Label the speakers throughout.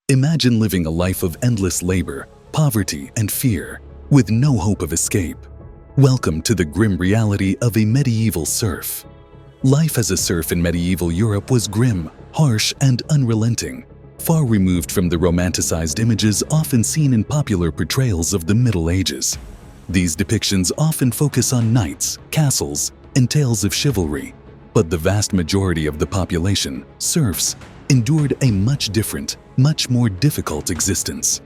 Speaker 1: Imagine living a life of endless labor, poverty, and fear, with no hope of escape. Welcome to the grim reality of a medieval serf. Life as a serf in medieval Europe was grim, harsh, and unrelenting, far removed from the romanticized images often seen in popular portrayals of the Middle Ages. These depictions often focus on knights, castles, and tales of chivalry, but the vast majority of the population, serfs, endured a much different, much more difficult existence.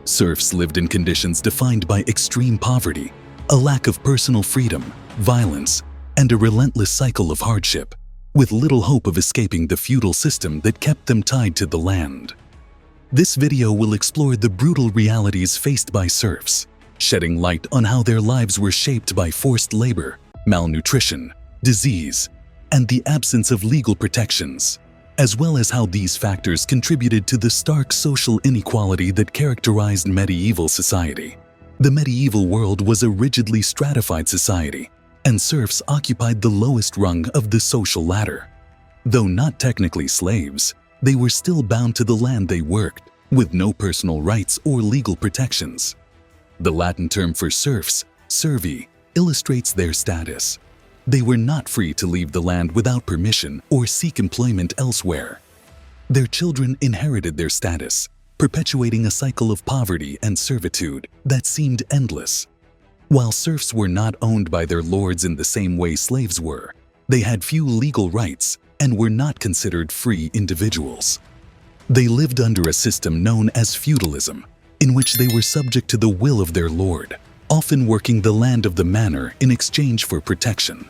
Speaker 1: Serfs lived in conditions defined by extreme poverty, a lack of personal freedom, violence, and a relentless cycle of hardship, with little hope of escaping the feudal system that kept them tied to the land. This video will explore the brutal realities faced by serfs, shedding light on how their lives were shaped by forced labor, malnutrition, disease, and the absence of legal protections, as well as how these factors contributed to the stark social inequality that characterized medieval society. The medieval world was a rigidly stratified society, and serfs occupied the lowest rung of the social ladder. Though not technically slaves, they were still bound to the land they worked, with no personal rights or legal protections. The Latin term for serfs, servi, illustrates their status. They were not free to leave the land without permission or seek employment elsewhere. Their children inherited their status, perpetuating a cycle of poverty and servitude that seemed endless. While serfs were not owned by their lords in the same way slaves were, they had few legal rights and were not considered free individuals. They lived under a system known as feudalism, in which they were subject to the will of their lord, often working the land of the manor in exchange for protection.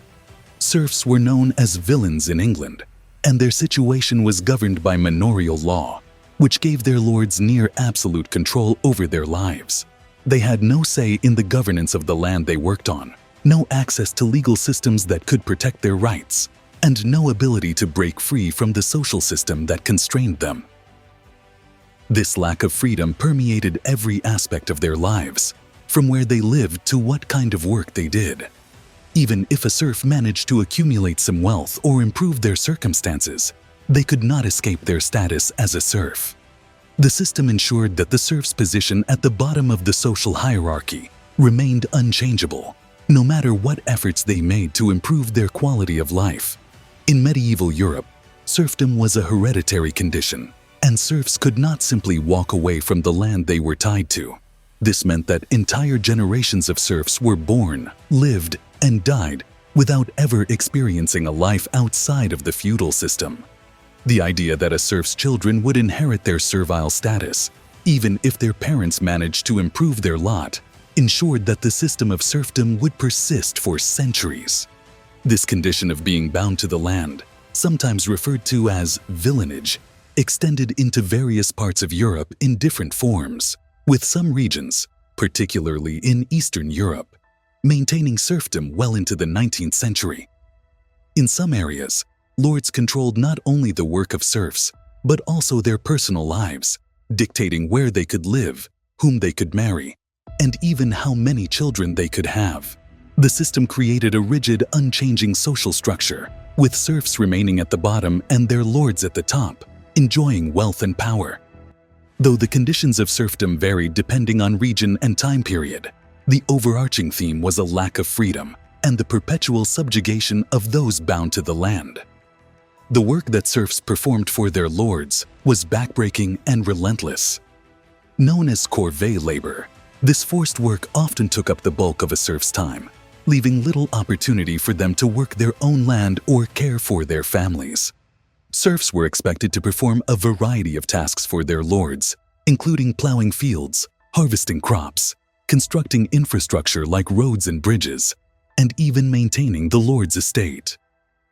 Speaker 1: Serfs were known as villains in England, and their situation was governed by manorial law, which gave their lords near absolute control over their lives. They had no say in the governance of the land they worked on, no access to legal systems that could protect their rights, and no ability to break free from the social system that constrained them. This lack of freedom permeated every aspect of their lives, from where they lived to what kind of work they did. Even if a serf managed to accumulate some wealth or improve their circumstances, they could not escape their status as a serf. The system ensured that the serf's position at the bottom of the social hierarchy remained unchangeable, no matter what efforts they made to improve their quality of life. In medieval Europe, serfdom was a hereditary condition, and serfs could not simply walk away from the land they were tied to. This meant that entire generations of serfs were born, lived, and died without ever experiencing a life outside of the feudal system. The idea that a serf's children would inherit their servile status, even if their parents managed to improve their lot, ensured that the system of serfdom would persist for centuries. This condition of being bound to the land, sometimes referred to as villanage, extended into various parts of Europe in different forms, with some regions, particularly in Eastern Europe, maintaining serfdom well into the 19th century. In some areas, lords controlled not only the work of serfs, but also their personal lives, dictating where they could live, whom they could marry, and even how many children they could have. The system created a rigid, unchanging social structure, with serfs remaining at the bottom and their lords at the top, enjoying wealth and power. Though the conditions of serfdom varied depending on region and time period, the overarching theme was a lack of freedom and the perpetual subjugation of those bound to the land. The work that serfs performed for their lords was backbreaking and relentless. Known as Corvée labor, this forced work often took up the bulk of a serf's time, leaving little opportunity for them to work their own land or care for their families. Serfs were expected to perform a variety of tasks for their lords, including plowing fields, harvesting crops, constructing infrastructure like roads and bridges, and even maintaining the lord's estate.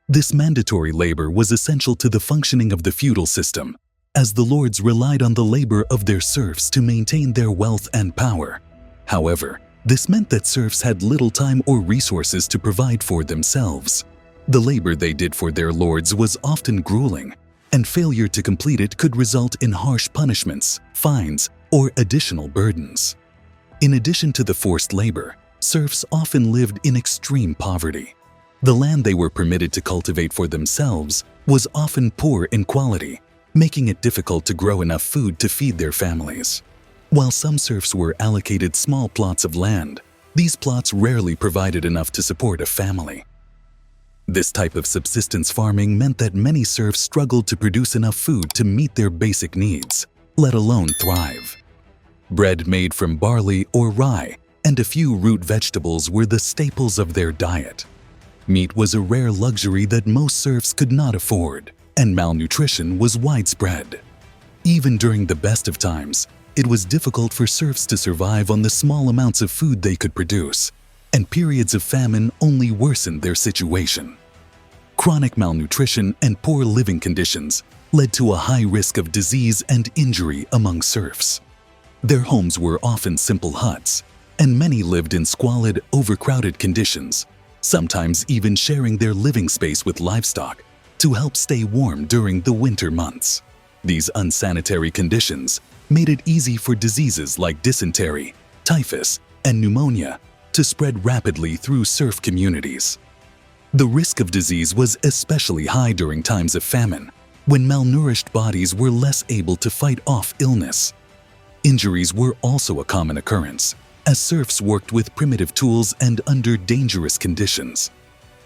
Speaker 1: This mandatory labor was essential to the functioning of the feudal system, as the lords relied on the labor of their serfs to maintain their wealth and power. However, this meant that serfs had little time or resources to provide for themselves. The labor they did for their lords was often grueling, and failure to complete it could result in harsh punishments, fines, or additional burdens. In addition to the forced labor, serfs often lived in extreme poverty. The land they were permitted to cultivate for themselves was often poor in quality, making it difficult to grow enough food to feed their families. While some serfs were allocated small plots of land, these plots rarely provided enough to support a family. This type of subsistence farming meant that many serfs struggled to produce enough food to meet their basic needs, let alone thrive. Bread made from barley or rye and a few root vegetables were the staples of their diet. Meat was a rare luxury that most serfs could not afford, and malnutrition was widespread. Even during the best of times, it was difficult for serfs to survive on the small amounts of food they could produce, and periods of famine only worsened their situation. Chronic malnutrition and poor living conditions led to a high risk of disease and injury among serfs. Their homes were often simple huts, and many lived in squalid, overcrowded conditions, sometimes even sharing their living space with livestock to help stay warm during the winter months. These unsanitary conditions made it easy for diseases like dysentery, typhus, and pneumonia to spread rapidly through serf communities. The risk of disease was especially high during times of famine, when malnourished bodies were less able to fight off illness. Injuries were also a common occurrence, as serfs worked with primitive tools and under dangerous conditions.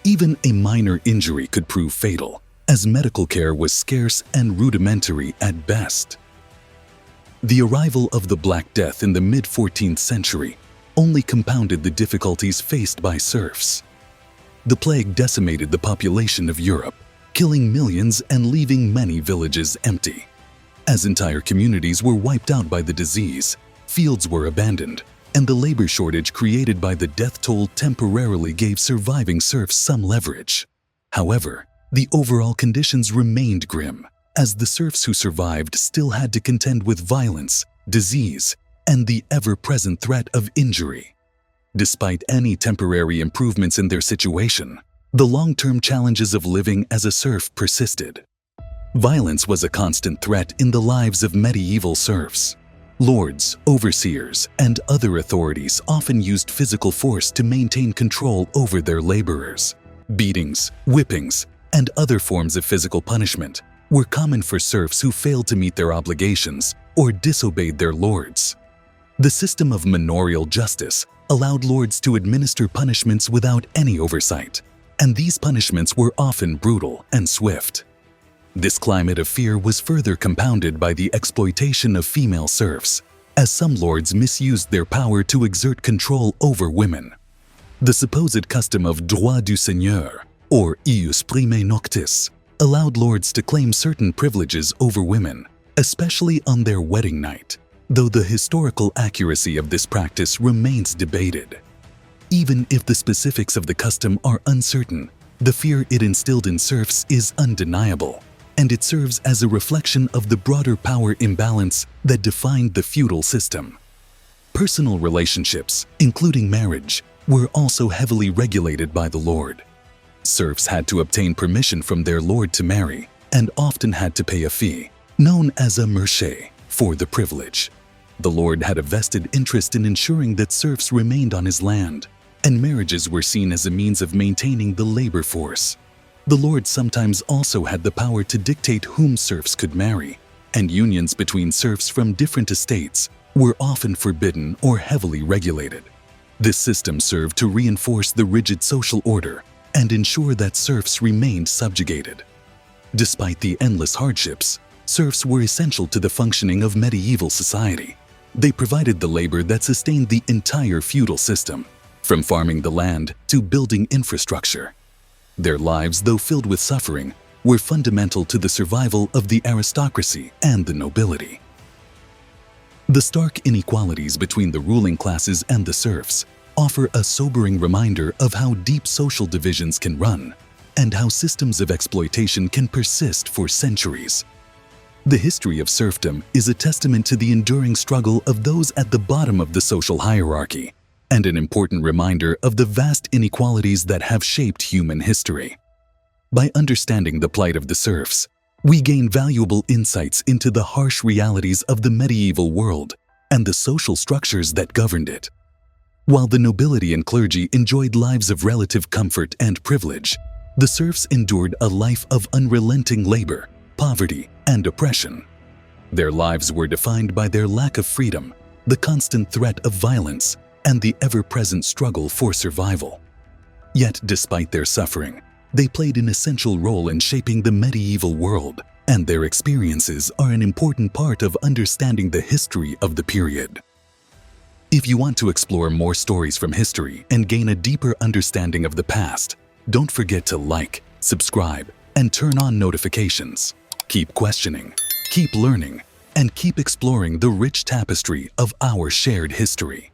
Speaker 1: Even a minor injury could prove fatal, as medical care was scarce and rudimentary at best. The arrival of the Black Death in the mid-14th century only compounded the difficulties faced by serfs. The plague decimated the population of Europe, killing millions and leaving many villages empty. As entire communities were wiped out by the disease, fields were abandoned, and the labor shortage created by the death toll temporarily gave surviving serfs some leverage. However, the overall conditions remained grim, as the serfs who survived still had to contend with violence, disease, and the ever-present threat of injury. Despite any temporary improvements in their situation, the long-term challenges of living as a serf persisted. Violence was a constant threat in the lives of medieval serfs. Lords, overseers, and other authorities often used physical force to maintain control over their laborers. Beatings, whippings, and other forms of physical punishment were common for serfs who failed to meet their obligations or disobeyed their lords. The system of manorial justice allowed lords to administer punishments without any oversight, and these punishments were often brutal and swift. This climate of fear was further compounded by the exploitation of female serfs, as some lords misused their power to exert control over women. The supposed custom of droit du seigneur, or ius primae noctis, allowed lords to claim certain privileges over women, especially on their wedding night, though the historical accuracy of this practice remains debated. Even if the specifics of the custom are uncertain, the fear it instilled in serfs is undeniable, and it serves as a reflection of the broader power imbalance that defined the feudal system. Personal relationships, including marriage, were also heavily regulated by the lord. Serfs had to obtain permission from their lord to marry, and often had to pay a fee, known as a merchet, for the privilege. The lord had a vested interest in ensuring that serfs remained on his land, and marriages were seen as a means of maintaining the labor force. The lord sometimes also had the power to dictate whom serfs could marry, and unions between serfs from different estates were often forbidden or heavily regulated. This system served to reinforce the rigid social order and ensure that serfs remained subjugated. Despite the endless hardships, serfs were essential to the functioning of medieval society. They provided the labor that sustained the entire feudal system, from farming the land to building infrastructure. Their lives, though filled with suffering, were fundamental to the survival of the aristocracy and the nobility. The stark inequalities between the ruling classes and the serfs offer a sobering reminder of how deep social divisions can run and how systems of exploitation can persist for centuries. The history of serfdom is a testament to the enduring struggle of those at the bottom of the social hierarchy, and an important reminder of the vast inequalities that have shaped human history. By understanding the plight of the serfs, we gain valuable insights into the harsh realities of the medieval world and the social structures that governed it. While the nobility and clergy enjoyed lives of relative comfort and privilege, the serfs endured a life of unrelenting labor, poverty, and oppression. Their lives were defined by their lack of freedom, the constant threat of violence, and the ever-present struggle for survival. Yet, despite their suffering, they played an essential role in shaping the medieval world, and their experiences are an important part of understanding the history of the period. If you want to explore more stories from history and gain a deeper understanding of the past, don't forget to like, subscribe, and turn on notifications. Keep questioning, keep learning, and keep exploring the rich tapestry of our shared history.